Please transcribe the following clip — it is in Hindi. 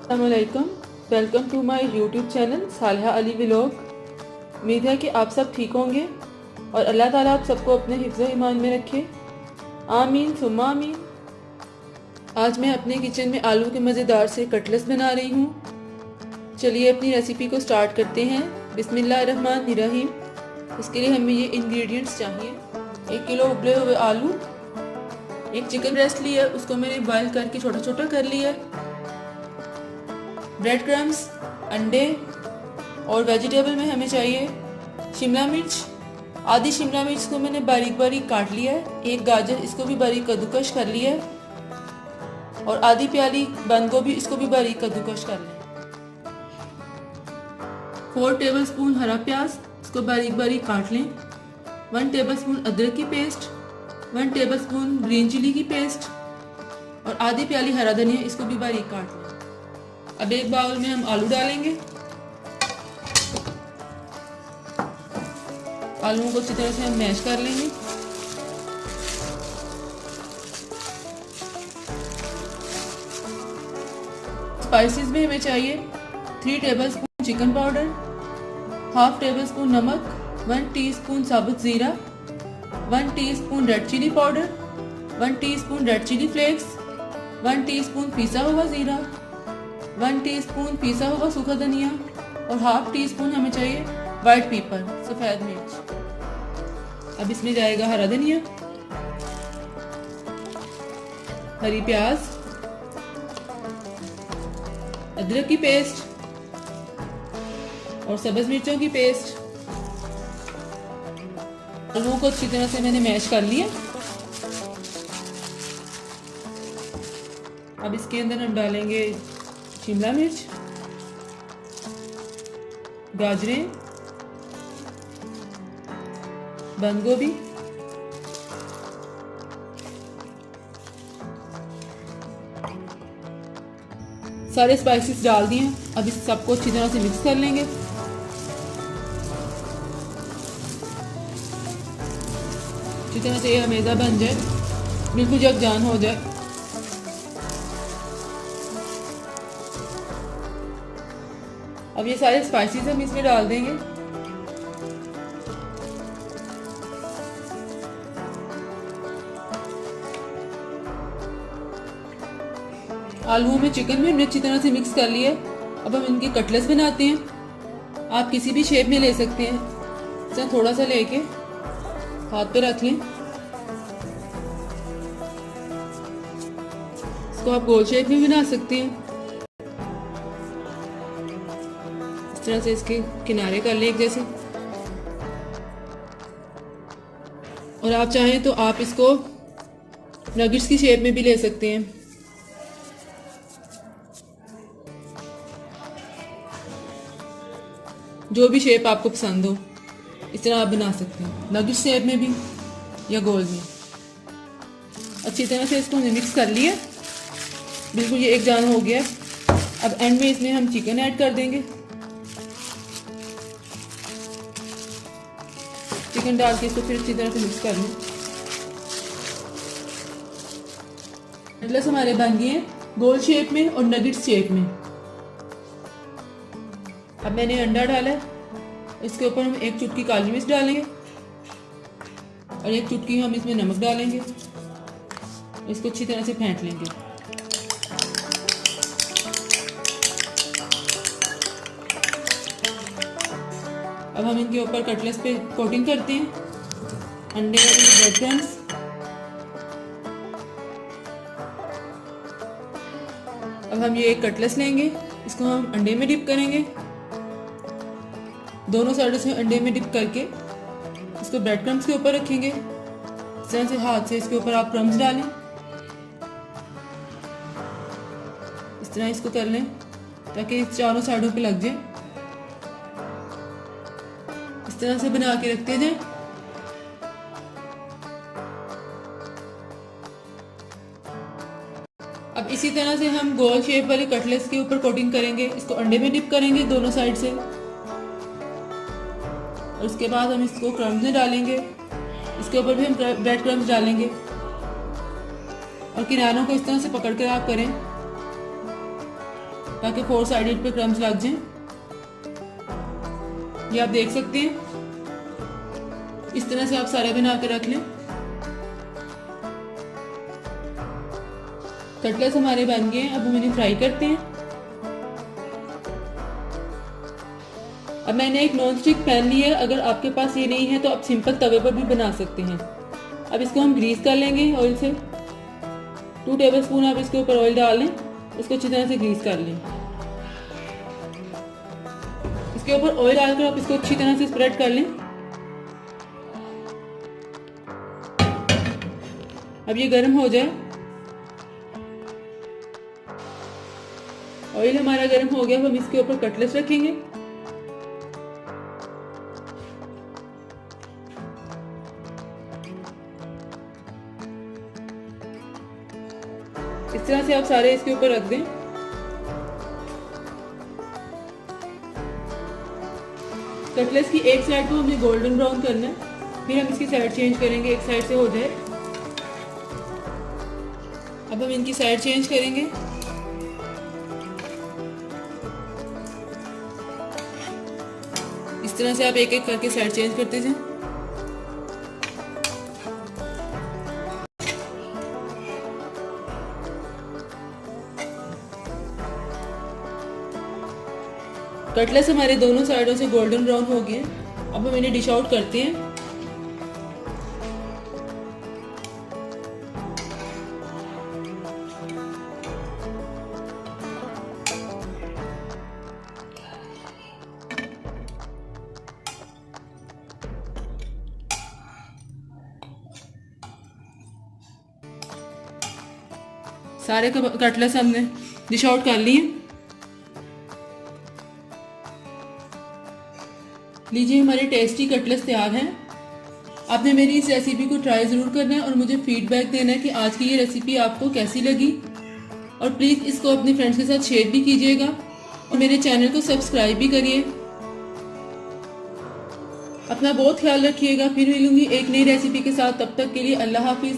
अस्सलामुअलैकुम, welcome to my YouTube channel Saliha Ali vlog. उम्मीद है कि आप सब ठीक होंगे और अल्लाह ताला आप सबको अपने हिफ्ज़ ईमान में रखे। आमीन सुम्मा आमीन। आज मैं अपने किचन में आलू के मज़ेदार से कटलेट्स बना रही हूँ। चलिए अपनी रेसिपी को स्टार्ट करते हैं। बिस्मिल्लाहिर्रहमानिर्रहीम। इसके लिए हमें ये इंग्रेडिएंट्स चाहिए। 1 किलो उबले हुए आलू, एक चिकन ब्रेस्ट लिया, उसको मैंने बॉयल करके छोटा छोटा कर लिया, ब्रेड क्रम्स, अंडे और वेजिटेबल में हमें चाहिए शिमला मिर्च। आधी शिमला मिर्च को मैंने बारीक बारीक काट लिया है, एक गाजर इसको भी बारीक कद्दूकश कर लिया है और आधी प्याली बंद गोभी इसको भी बारीक कद्दूकश कर लें। 4 टेबलस्पून हरा प्याज इसको बारीक बारीक काट लें। 1 टेबलस्पून अदरक की पेस्ट, 1 टेबलस्पून ग्रीन चिली की पेस्ट और आधी प्याली हरा धनिया इसको भी बारीक काट लें। अब एक बाउल में हम आलू डालेंगे। आलूओं को अच्छी तरह से हम मैश कर लेंगे। स्पाइसेस में हमें चाहिए 3 टेबलस्पून चिकन पाउडर, 1/2 टेबलस्पून नमक, 1 टीस्पून साबुत ज़ीरा, 1 teaspoon red chilli powder, 1 teaspoon red chilli flakes, 1 teaspoon पिसा हुआ ज़ीरा, 1 टीस्पून पिसा हुआ सूखा धनिया और 1/2 टीस्पून हमें चाहिए वाइट पेपर, सफ़ेद मिर्च। अब इसमें जाएगा हरा धनिया, हरी प्याज, अदरक की पेस्ट और सब्ज़ मिर्चों की पेस्ट। आलूओं को अच्छी तरह से मैंने मैश कर लिया। अब इसके अंदर हम डालेंगे शिमला मिर्च, गाजरें, बंद गोभी, सारे स्पाइसेस डाल दिए। अब इस सबको अच्छी तरह से मिक्स कर लेंगे। अच्छी तरह से ये हमेजा बन जाए, बिल्कुल यकजान हो जाए। अब ये सारे स्पाइसेस हम इसमें डाल देंगे। आलूओं में चिकन भी हमने अच्छी तरह से मिक्स कर लिया। अब हम इनके कटलेट्स बनाते हैं। आप किसी भी शेप में ले सकते हैं। इसे थोड़ा सा लेके हाथ पे रख लें। इसको आप गोल शेप में बना सकते हैं। इस तरह से इसके किनारे कर लें एक जैसे। और आप चाहें तो आप इसको नगेट्स की शेप में भी ले सकते हैं। जो भी शेप आपको पसंद हो इस तरह आप बना सकते हैं, नगेट शेप में भी या गोल में। अच्छी तरह से इसको हमने मिक्स कर लिया, बिल्कुल ये एक जान हो गया। अब एंड में इसमें हम चिकन ऐड कर देंगे। चिकन डाल के इसको फिर अच्छी तरह से मिक्स कर लें। कटलेट्स हमारे बन गए हैं गोल शेप में और नगेट शेप में। अब मैंने अंडा डाला है, इसके ऊपर हम 1 चुटकी काली मिर्च डालेंगे और 1 चुटकी हम इसमें नमक डालेंगे। इसको अच्छी तरह से फेंट लेंगे। अब हम इनके ऊपर कटलेट्स पे कोटिंग करते हैं, अंडे और ब्रेड क्रम्स। अब हम ये एक कटलेट्स लेंगे, इसको हम अंडे में डिप करेंगे। दोनों साइडों से अंडे में डिप करके इसको ब्रेड क्रम्स के ऊपर रखेंगे। इस तरह से हाथ से इसके ऊपर आप क्रम्स डालें। इस तरह इसको कर लें ताकि चारों साइडों पे लग जाए। इस तरह से बना के रखते जाएं। अब इसी तरह से हम गोल शेप वाले कटलेट्स के ऊपर कोटिंग करेंगे। इसको अंडे में डिप करेंगे दोनों साइड से और उसके बाद हम इसको क्रम्स में डालेंगे। इसके ऊपर भी हम ब्रेड क्रम्स डालेंगे और किनारों को इस तरह से पकड़ कर आप करें। ताकि 4 साइडेड पे क्रम्स लग जाएं। ये आप देख सकते हैं, इस तरह से आप सारे बना के रख लें। कटलेट्स हमारे बन गए हैं, अब हम इन्हें फ्राई करते हैं। अब मैंने एक नॉन स्टिक पैन लिया है, अगर आपके पास ये नहीं है तो आप सिंपल तवे पर भी बना सकते हैं। अब इसको हम ग्रीस कर लेंगे ऑयल से। 2 टेबलस्पून आप इसके ऊपर ऑयल डाल लें, इसको अच्छी तरह से ग्रीस कर लें। इसके ऊपर ऑयल डालकर आप इसको अच्छी तरह से स्प्रेड कर लें। अब ये गर्म हो जाए, ऑयल हमारा गर्म हो गया, अब हम इसके ऊपर कटलेट्स रखेंगे। इस तरह से आप सारे इसके ऊपर रख दें। कटलेट्स की एक साइड को हमें गोल्डन ब्राउन करना है, फिर हम इसकी साइड चेंज करेंगे, एक साइड से हो जाए। अब हम इनकी साइड चेंज करेंगे। इस तरह से आप एक एक करके साइड चेंज करते जाएं। कटलेट्स हमारे दोनों साइडों से गोल्डन ब्राउन हो गए। अब हम इन्हें डिश आउट करते हैं। सारे कटलेट्स हमने डिश आउट कर लिए। लीजिए, हमारे टेस्टी कटलेट्स तैयार हैं। आपने मेरी इस रेसिपी को ट्राई ज़रूर करना है और मुझे फीडबैक देना है कि आज की ये रेसिपी आपको कैसी लगी। और प्लीज़ इसको अपने फ्रेंड्स के साथ शेयर भी कीजिएगा और मेरे चैनल को सब्सक्राइब भी करिए। अपना बहुत ख्याल रखिएगा। फिर मिलूंगी एक नई रेसिपी के साथ, तब तक के लिए अल्लाह हाफिज़।